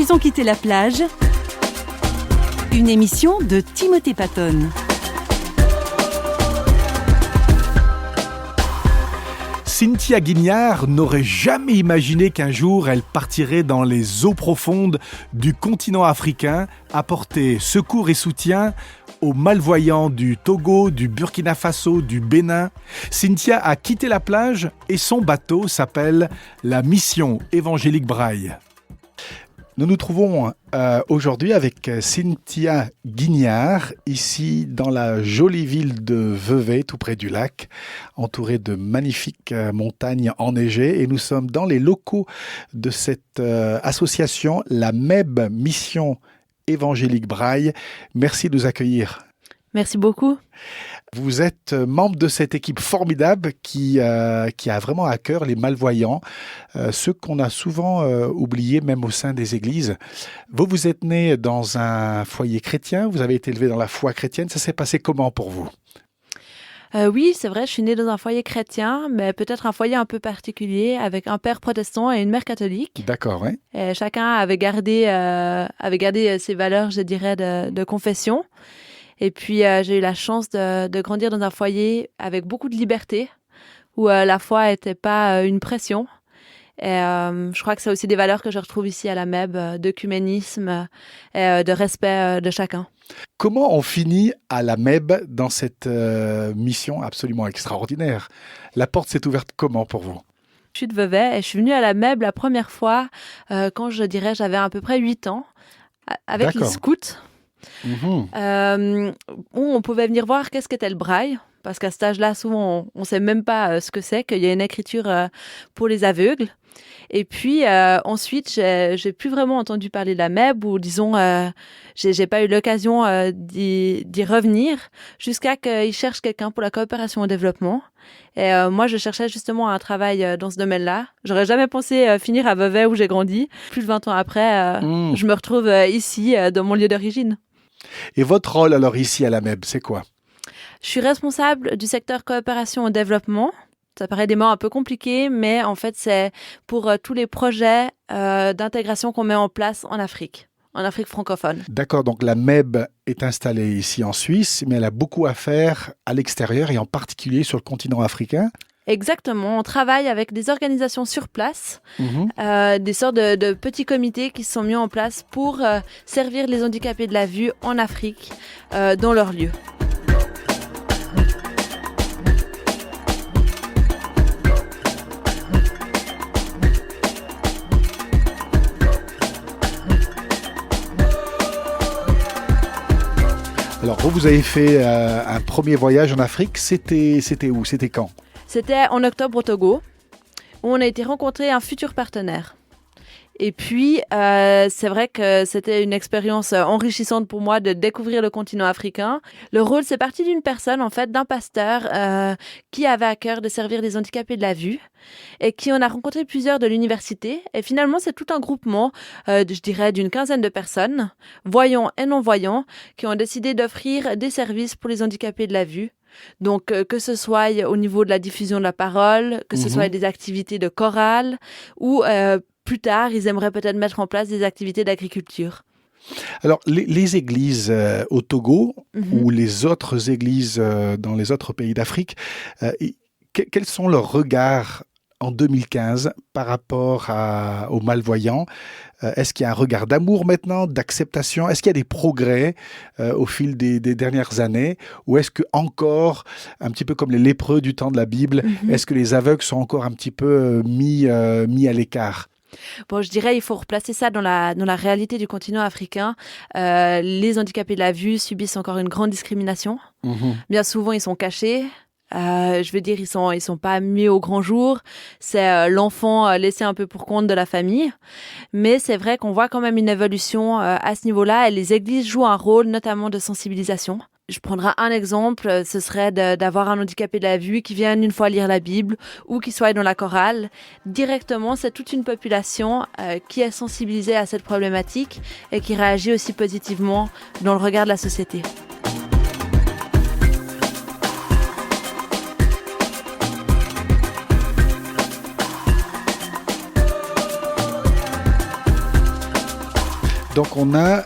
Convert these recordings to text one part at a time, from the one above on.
Ils ont quitté la plage. Une émission de Timothée Patton. Cynthia Guignard n'aurait jamais imaginé qu'un jour elle partirait dans les eaux profondes du continent africain, apporter secours et soutien aux malvoyants du Togo, du Burkina Faso, du Bénin. Cynthia a quitté la plage et son bateau s'appelle la Mission Évangélique Braille. Nous nous trouvons aujourd'hui avec Cynthia Guignard, ici dans la jolie ville de Vevey, tout près du lac, entourée de magnifiques montagnes enneigées. Et nous sommes dans les locaux de cette association, la MEB, Mission Évangélique Braille. Merci de nous accueillir. Merci beaucoup. Vous êtes membre de cette équipe formidable qui a vraiment à cœur les malvoyants, ceux qu'on a souvent oubliés même au sein des églises. Vous êtes né dans un foyer chrétien, vous avez été élevé dans la foi chrétienne. Ça s'est passé comment pour vous ? Oui, c'est vrai, je suis née dans un foyer chrétien, mais peut-être un foyer un peu particulier, avec un père protestant et une mère catholique. D'accord, oui. Et chacun avait gardé ses valeurs, je dirais, de confession. Et puis, j'ai eu la chance de grandir dans un foyer avec beaucoup de liberté, où la foi n'était pas une pression. Et je crois que c'est aussi des valeurs que je retrouve ici à la MEB, d'œcuménisme et de respect de chacun. Comment on finit à la MEB dans cette mission absolument extraordinaire ? La porte s'est ouverte comment pour vous ? Je suis de Vevey et je suis venue à la MEB la première fois quand j'avais à peu près 8 ans, avec les scouts. Où on pouvait venir voir qu'est-ce qu'était le braille, parce qu'à cet âge-là, souvent, on ne sait même pas ce que c'est, qu'il y a une écriture pour les aveugles. Et puis, ensuite, j'ai plus vraiment entendu parler de la MEB, ou disons, j'ai pas eu l'occasion d'y revenir, jusqu'à qu'ils cherchent quelqu'un pour la coopération au développement. Et moi, je cherchais justement un travail dans ce domaine-là. J'aurais jamais pensé finir à Vevey, où j'ai grandi. Plus de 20 ans après, je me retrouve ici, dans mon lieu d'origine. Et votre rôle alors ici à la MEB, c'est quoi ? Je suis responsable du secteur coopération au développement. Ça paraît des mots un peu compliqués, mais en fait, c'est pour tous les projets d'intégration qu'on met en place en Afrique francophone. D'accord, donc la MEB est installée ici en Suisse, mais elle a beaucoup à faire à l'extérieur et en particulier sur le continent africain. Exactement, on travaille avec des organisations sur place, des sortes de petits comités qui se sont mis en place pour servir les handicapés de la vue en Afrique, dans leur lieu. Alors vous avez fait un premier voyage en Afrique, c'était où ? C'était quand ? C'était en octobre au Togo, où on a été rencontrer un futur partenaire. Et puis, c'est vrai que c'était une expérience enrichissante pour moi de découvrir le continent africain. Le rôle, c'est parti d'une personne, en fait, d'un pasteur qui avait à cœur de servir les handicapés de la vue et qui en a rencontré plusieurs de l'université. Et finalement, c'est tout un groupement, je dirais, d'une quinzaine de personnes, voyants et non-voyants, qui ont décidé d'offrir des services pour les handicapés de la vue. Donc, que ce soit au niveau de la diffusion de la parole, que ce soit des activités de chorale ou plus tard, ils aimeraient peut-être mettre en place des activités d'agriculture. Alors, les églises au Togo ou les autres églises dans les autres pays d'Afrique, quels sont leurs regards en 2015 par rapport aux malvoyants ? Est-ce qu'il y a un regard d'amour maintenant, d'acceptation ? Est-ce qu'il y a des progrès au fil des dernières années ? Ou est-ce que encore, un petit peu comme les lépreux du temps de la Bible, est-ce que les aveugles sont encore un petit peu mis à l'écart ? Bon, je dirais il faut replacer ça dans la réalité du continent africain. Les handicapés de la vue subissent encore une grande discrimination. Bien souvent, ils sont cachés. Je veux dire, ils sont pas mis au grand jour. C'est l'enfant laissé un peu pour compte de la famille. Mais c'est vrai qu'on voit quand même une évolution à ce niveau-là. Et les églises jouent un rôle, notamment de sensibilisation. Je prendrai un exemple, ce serait d'avoir un handicapé de la vue qui vienne une fois lire la Bible ou qui soit dans la chorale. Directement, c'est toute une population qui est sensibilisée à cette problématique et qui réagit aussi positivement dans le regard de la société. Donc on a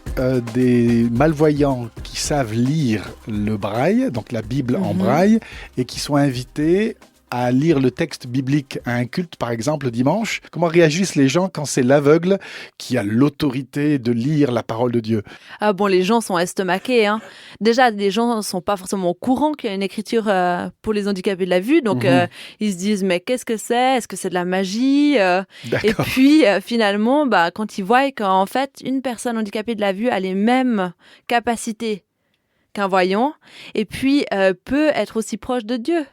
des malvoyants qui savent lire le braille, donc la Bible en braille, et qui sont invités à lire le texte biblique à un culte, par exemple, le dimanche. Comment réagissent les gens quand c'est l'aveugle qui a l'autorité de lire la parole de Dieu? Ah bon, les gens sont estomaqués. Hein. Déjà, les gens ne sont pas forcément au courant qu'il y a une écriture pour les handicapés de la vue. Donc, ils se disent, mais qu'est-ce que c'est? Est-ce que c'est de la magie? Et puis, finalement, quand ils voient qu'en fait, une personne handicapée de la vue a les mêmes capacités qu'un voyant, et puis peut être aussi proche de Dieu.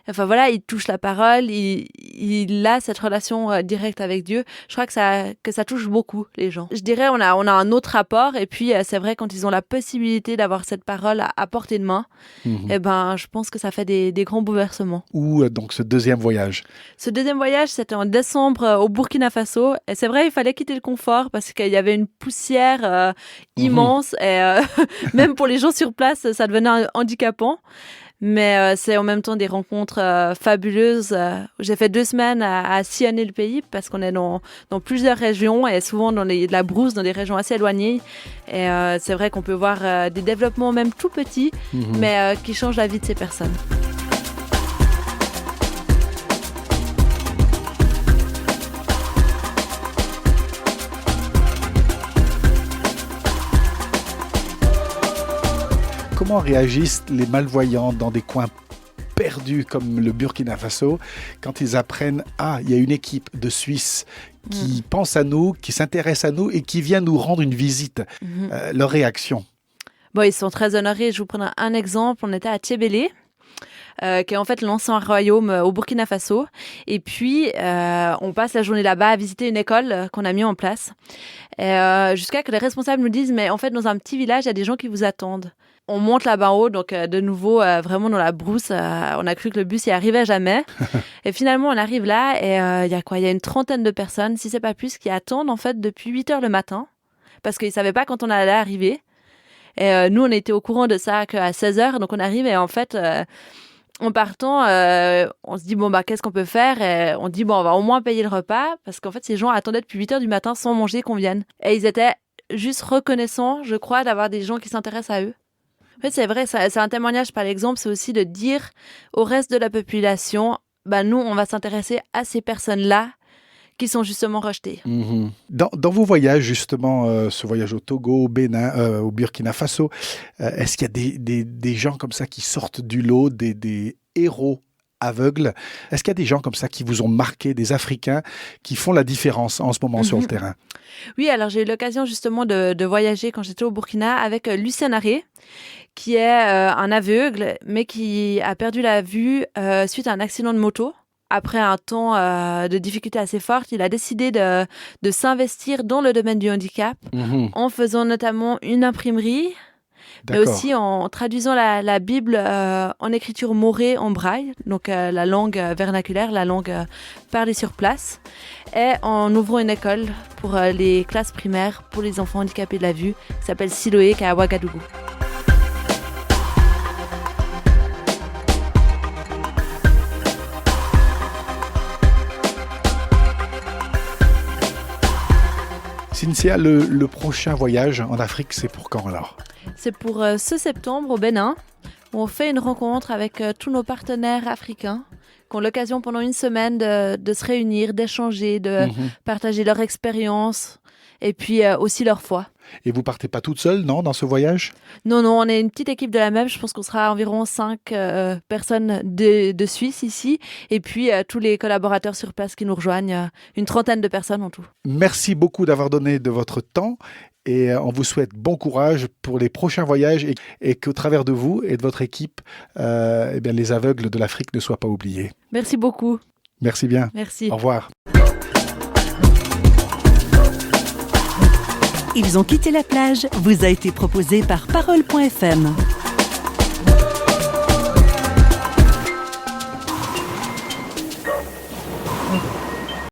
Enfin voilà, il touche la parole, il a cette relation directe avec Dieu. Je crois que ça touche beaucoup les gens. Je dirais on a un autre rapport, et puis c'est vrai quand ils ont la possibilité d'avoir cette parole à portée de main, je pense que ça fait des grands bouleversements. Où donc ce deuxième voyage? Ce deuxième voyage, c'était en décembre au Burkina Faso, et c'est vrai il fallait quitter le confort parce qu'il y avait une poussière immense, et même pour les gens sur place, ça devenait handicapant. Mais c'est en même temps des rencontres fabuleuses. J'ai fait 2 semaines à sillonner le pays parce qu'on est dans plusieurs régions et souvent dans de la brousse, dans des régions assez éloignées. Et c'est vrai qu'on peut voir des développements même tout petits, mais qui changent la vie de ces personnes. Comment réagissent les malvoyants dans des coins perdus comme le Burkina Faso quand ils apprennent il y a une équipe de Suisse qui pense à nous, qui s'intéresse à nous et qui vient nous rendre une visite? Leur réaction? Bon, ils sont très honorés. Je vous prends un exemple. On était à Tchébélé, qui est en fait l'ancien royaume au Burkina Faso. Et puis, on passe la journée là-bas à visiter une école qu'on a mis en place. Jusqu'à que les responsables nous disent, mais en fait, dans un petit village, il y a des gens qui vous attendent. On monte là-bas en haut, donc de nouveau, vraiment dans la brousse. On a cru que le bus y arrivait jamais. Et finalement, on arrive là et il y a une 30aine de personnes, si c'est pas plus, qui attendent en fait depuis 8h le matin parce qu'ils savaient pas quand on allait arriver. Et nous, on était au courant de ça qu'à 16h, donc on arrive et en fait, en partant, on se dit qu'est-ce qu'on peut faire? Et on dit on va au moins payer le repas parce qu'en fait, ces gens attendaient depuis 8h du matin sans manger qu'on vienne. Et ils étaient juste reconnaissants, je crois, d'avoir des gens qui s'intéressent à eux. En fait, c'est vrai, c'est un témoignage par l'exemple, c'est aussi de dire au reste de la population, nous, on va s'intéresser à ces personnes-là qui sont justement rejetées. Dans vos voyages, justement, ce voyage au Togo, au Bénin, au Burkina Faso, est-ce qu'il y a des gens comme ça qui sortent du lot, des héros aveugles? Est-ce qu'il y a des gens comme ça qui vous ont marqué, des Africains qui font la différence en ce moment sur le terrain? Oui, alors j'ai eu l'occasion justement de voyager quand j'étais au Burkina avec Lucien Aré, qui est un aveugle, mais qui a perdu la vue suite à un accident de moto. Après un temps de difficulté assez forte, il a décidé de s'investir dans le domaine du handicap, en faisant notamment une imprimerie, mais aussi en traduisant la Bible en écriture morée en braille, donc la langue vernaculaire, la langue parlée sur place, et en ouvrant une école pour les classes primaires pour les enfants handicapés de la vue, qui s'appelle Siloé, qui est à Ouagadougou. Cynthia, le prochain voyage en Afrique, c'est pour quand alors? C'est pour ce septembre au Bénin, où on fait une rencontre avec tous nos partenaires africains qui ont l'occasion pendant une semaine de se réunir, d'échanger, de partager leur expérience et puis aussi leur foi. Et vous partez pas toute seule, non, dans ce voyage? Non, on est une petite équipe de la même. Je pense qu'on sera environ 5 personnes de Suisse ici. Et puis, tous les collaborateurs sur place qui nous rejoignent, une 30aine de personnes en tout. Merci beaucoup d'avoir donné de votre temps. Et on vous souhaite bon courage pour les prochains voyages et qu'au travers de vous et de votre équipe, les aveugles de l'Afrique ne soient pas oubliés. Merci beaucoup. Merci bien. Merci. Au revoir. Ils ont quitté la plage vous a été proposé par Parole.fm.